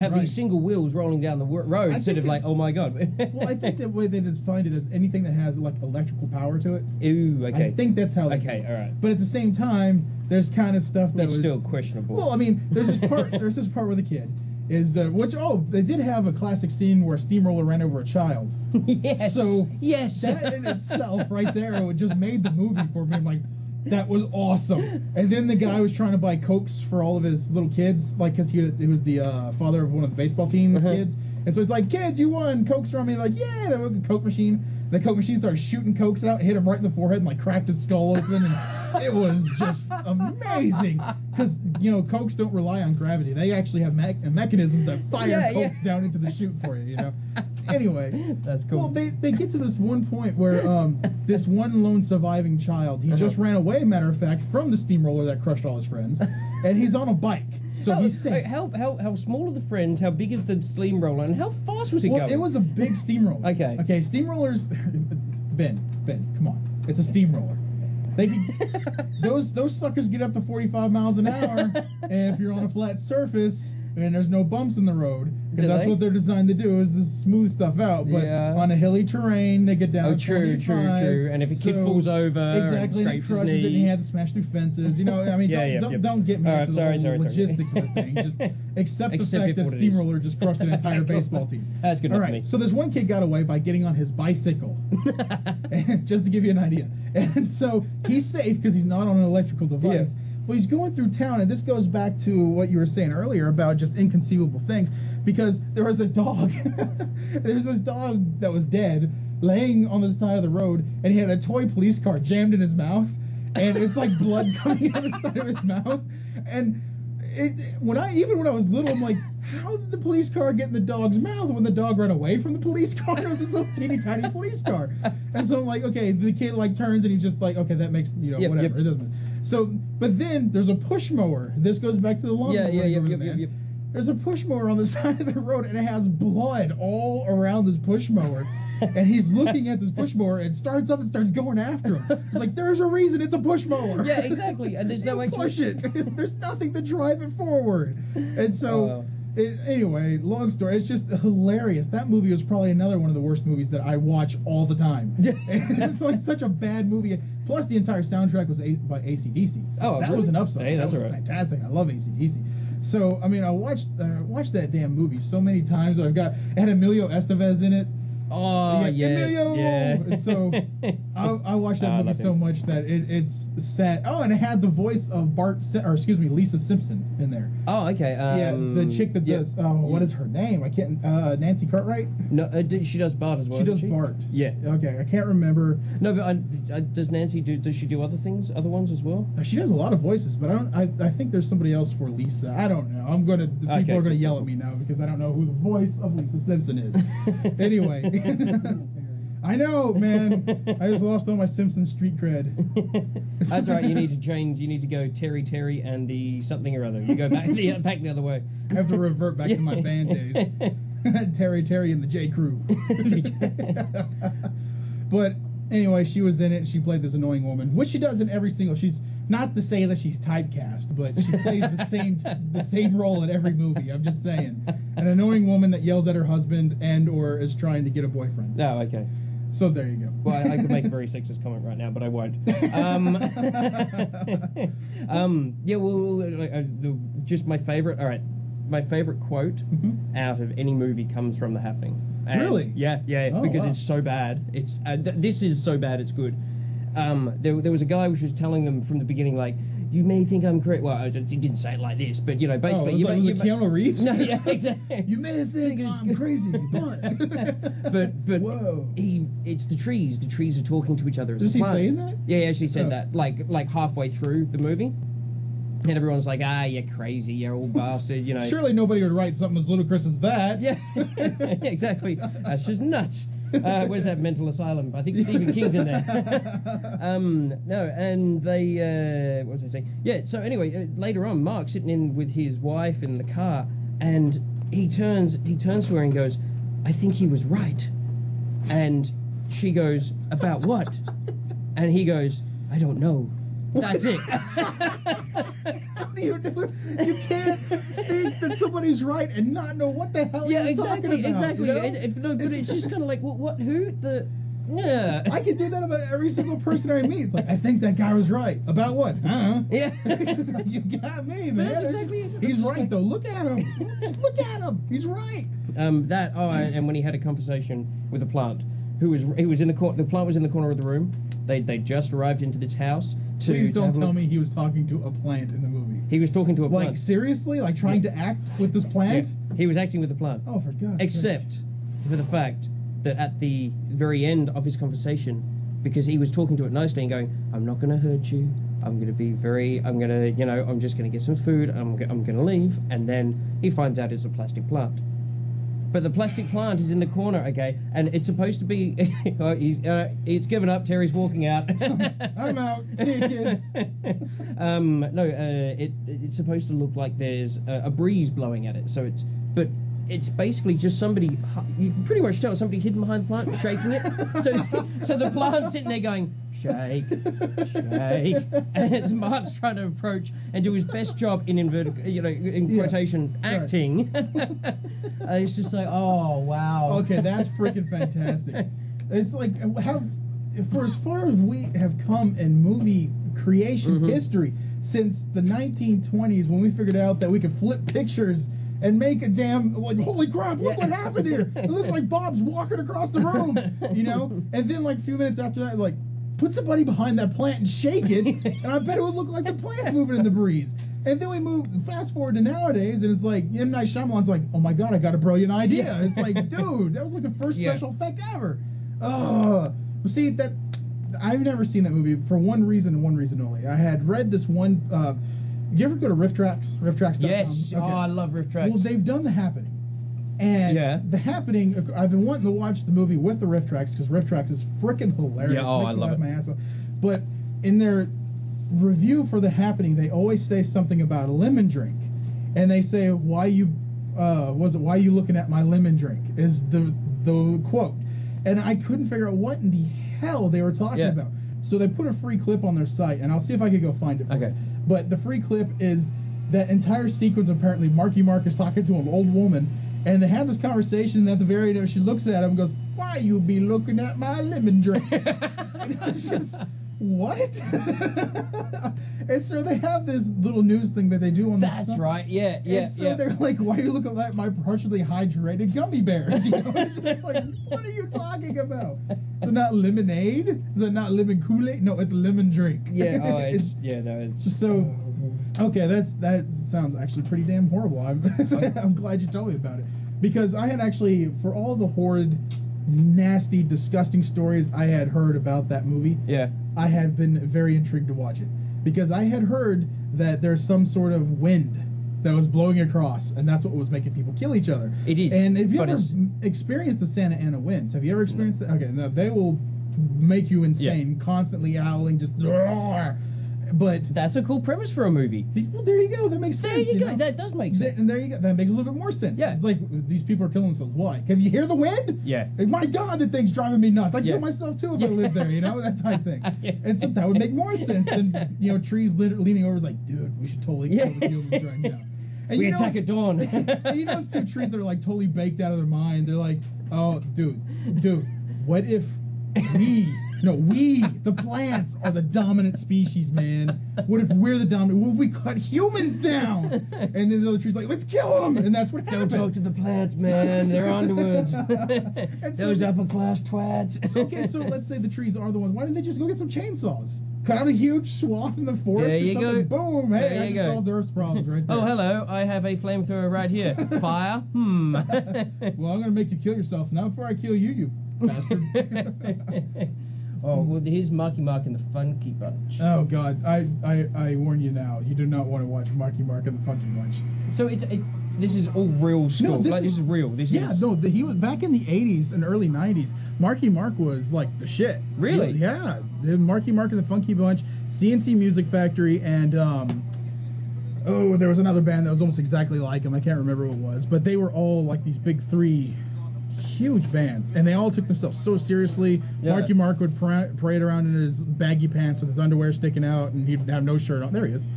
have these single wheels rolling down the road instead of like, oh my god. Well, I think the way they defined it is anything that has like electrical power to it. Ooh, okay. I think that's how. Okay, all right. But at the same time, there's kind of stuff that was still questionable. Well, I mean, there's this part. There's this part where the kid is they did have a classic scene where a steamroller ran over a child. Yes. So yes, that in itself, right there, it just made the movie for me. I'm like, that was awesome. And then the guy was trying to buy Cokes for all of his little kids, like, because he was the father of one of the baseball team kids. And so he's like, kids, you won Cokes from me. Like, yeah, that was the Coke machine. The Coke machine started shooting Cokes out, hit him right in the forehead, and like cracked his skull open. And it was just amazing. Because, you know, Cokes don't rely on gravity. They actually have mechanisms that fire Cokes down into the chute for you, you know? Anyway, that's cool. Well, they get to this one point where this one lone surviving child, he just ran away, matter of fact, from the steamroller that crushed all his friends, and he's on a bike, so he's safe. How small are the friends? How big is the steamroller, and how fast was it going? It was a big steamroller. Okay, steamrollers. Ben, come on, it's a steamroller. They can, those suckers get up to 45 miles an hour, and if you're on a flat surface and there's no bumps in the road, because that's what they're designed to do, is to smooth stuff out. But on a hilly terrain, they get down to 45. True. And if a kid falls over, exactly, and he crushes it, and he had to smash through fences. You know, I mean, don't get me into the logistics of the thing. Just accept the fact that steamroller just crushed an entire baseball team. That's good enough for me. So this one kid got away by getting on his bicycle, just to give you an idea. And so he's safe because he's not on an electrical device. Well, he's going through town, and this goes back to what you were saying earlier about just inconceivable things, because there was a dog. There's this dog that was dead, laying on the side of the road, and he had a toy police car jammed in his mouth, and it's like blood coming out of the side of his mouth. And when I was little, I'm like, how did the police car get in the dog's mouth when the dog ran away from the police car? It was this little teeny tiny police car. And so I'm like, okay, the kid like turns and he's just like, okay, that makes, you know, whatever. It doesn't. So, but then there's a push mower. This goes back to the lawnmower. There's a push mower on the side of the road, and it has blood all around this push mower. And he's looking at this push mower and starts up and starts going after him. It's like, there's a reason it's a push mower. Yeah, exactly. And there's no way to push it. There's nothing to drive it forward. And so, anyway, long story, it's just hilarious. That movie was probably another one of the worst movies that I watch all the time. It's like such a bad movie. Plus, the entire soundtrack was by AC/DC. So that was an upside. Hey, that's that was fantastic. I love AC/DC. So, I mean, I watched that damn movie so many times. It had Emilio Estevez in it. Oh, Emilio! And so I watched that movie so much that it's sad. Oh, and it had the voice of Lisa Simpson in there. Oh, okay. Yeah, the chick that does. What is her name? I can't. Nancy Cartwright. No, she does Bart as well. She does Bart. Yeah. Okay, I can't remember. No, but does Nancy do? Does she do other way as well? She does a lot of voices, but I think there's somebody else for Lisa. I don't know. People are gonna yell at me now because I don't know who the voice of Lisa Simpson is. Anyway. I know, man. I just lost all my Simpson street cred. That's right. You need to change. You need to go Terry and the something or other. You go back the other way. I have to revert back to my band days. Terry and the J Crew. But anyway, she was in it. She played this annoying woman, which she does in every single. She's not to say that she's typecast, but she plays the same role in every movie. I'm just saying, an annoying woman that yells at her husband or is trying to get a boyfriend. Oh, okay. So there you go. Well, I could make a very sexist comment right now, but I won't. Yeah. Well, just my favorite. All right, my favorite quote out of any movie comes from The Happening. And really? Yeah. Oh, because it's so bad. It's this is so bad. It's good. There was a guy which was telling them from the beginning, like, you may think I'm crazy. Well, he didn't say it like this, but, you know, basically... was it Keanu Reeves? No, yeah, exactly. You may think I'm crazy, but... but whoa. It's the trees. The trees are talking to each other. Does he say that? Yeah, he actually said that, like halfway through the movie. And everyone's like, you're crazy, you're old bastard, you know. Surely nobody would write something as ludicrous as that. Yeah, exactly. That's just nuts. Where's that mental asylum? I think Stephen King's in there. No, and they, what was I saying? Yeah, so anyway, later on, Mark's sitting in with his wife in the car, and he turns to her and goes, I think he was right. And she goes, about what? And he goes, I don't know. That's it. How do you do it? You can't think that somebody's right and not know what the hell he's talking about. Exactly. You know? No, but it's just kind of like, what? Who? Yeah. I can do that about every single person I meet. It's like, I think that guy was right. About what? Yeah. You got me, man. That's exactly it. He's right, though. Look at him. Just look at him. He's right. And when he had a conversation with a plant, he was in the corner. The plant was in the corner of the room. They just arrived into this house. Please don't tell me he was talking to a plant in the movie. He was talking to a plant. Like, seriously? Like, trying to act with this plant? Yeah. He was acting with the plant. Oh, for God's sake. Except for the fact that at the very end of his conversation, because he was talking to it nicely and going, I'm not going to hurt you. I'm going to be I'm just going to get some food. I'm going to leave. And then he finds out it's a plastic plant. But the plastic plant is in the corner, okay, and it's supposed to be. He's given up. Terry's walking out. I'm out. See you, kids. It's supposed to look like there's a breeze blowing at it. So it's basically just somebody. You can pretty much tell somebody hidden behind the plant, shaking it. So the plant's sitting there going, shake, shake, and it's Mark's trying to approach and do his best job in quotation acting. It's just like, oh wow. Okay, that's freaking fantastic. It's like for as far as we have come in movie creation history since the 1920s, when we figured out that we could flip pictures and make a damn, like, holy crap, look what happened here. It looks like Bob's walking across the room, you know? And then, like, a few minutes after that, like, put somebody behind that plant and shake it, and I bet it would look like the plant's moving in the breeze. And then we fast forward to nowadays, and it's like, M. Night Shyamalan's like, oh my God, I got a brilliant idea. And it's like, dude, that was like the first special effect ever. Oh, see, I've never seen that movie for one reason and one reason only. I had read this one, you ever go to RiffTrax? RiffTrax.com? Yes. Okay. Oh, I love RiffTrax. Well, they've done The Happening. And The Happening, I've been wanting to watch the movie with the RiffTrax because RiffTrax is freaking hilarious. Yeah, I love it. My ass off. But in their review for The Happening, they always say something about a lemon drink. And they say, why you looking at my lemon drink? Is the quote. And I couldn't figure out what in the hell they were talking about. So they put a free clip on their site, and I'll see if I could go find it for you. But the free clip is that entire sequence. Apparently, Marky Mark is talking to an old woman, and they have this conversation. And at the very end, she looks at him and goes, "Why you be looking at my lemon drink?" And it's just, what? And so they have this little news thing that they do on the That's right, yeah. And so they're like, why are you looking at my partially hydrated gummy bears? You know, it's just like, what are you talking about? Is it not lemonade? Is it not lemon Kool-Aid? No, it's lemon drink. Yeah, it's so. Okay, that sounds actually pretty damn horrible. I'm glad you told me about it, because I had actually, for all the horrid, nasty, disgusting stories I had heard about that movie, I had been very intrigued to watch it, because I had heard that there's some sort of wind that was blowing across, and that's what was making people kill each other. It is. And have you ever experienced the Santa Ana winds? Have you ever experienced that? Okay, now they will make you insane, constantly howling, just. But that's a cool premise for a movie. Well, there you go. That makes sense. There you go. That does make sense. And there you go. That makes a little bit more sense. Yeah. It's like these people are killing themselves. Why? Can you hear the wind? Yeah. My God, that thing's driving me nuts. I'd kill myself too if I lived there. You know, that type thing. And so that would make more sense than trees leaning over like, dude, we should totally kill the humans right now. And we attack at dawn. And those two trees that are like totally baked out of their mind. They're like, oh, dude, what if we, the plants, are the dominant species, man. What if we're the dominant? What if we cut humans down? And then the other tree's like, let's kill them. And that's what happened. Don't talk to the plants, man. They're onwards. Those upper class twats. So let's say the trees are the ones. Why didn't they just go get some chainsaws? Cut out a huge swath in the forest there you or something. Go. Boom. Hey, I just solved Earth's problems right there. Oh, hello. I have a flamethrower right here. Fire? Well, I'm going to make you kill yourself now before I kill you bastard. Oh, well, here's Marky Mark and the Funky Bunch. Oh, God. I warn you now. You do not want to watch Marky Mark and the Funky Bunch. So this is all real school. No, this is real. He was back in the 80s and early 90s. Marky Mark was like the shit. Really? Yeah. Marky Mark and the Funky Bunch, CNC Music Factory, and there was another band that was almost exactly like him. I can't remember what it was, but they were all like these big three huge bands, and they all took themselves so seriously. Marky Mark would parade around in his baggy pants with his underwear sticking out, and he'd have no shirt on. There he is.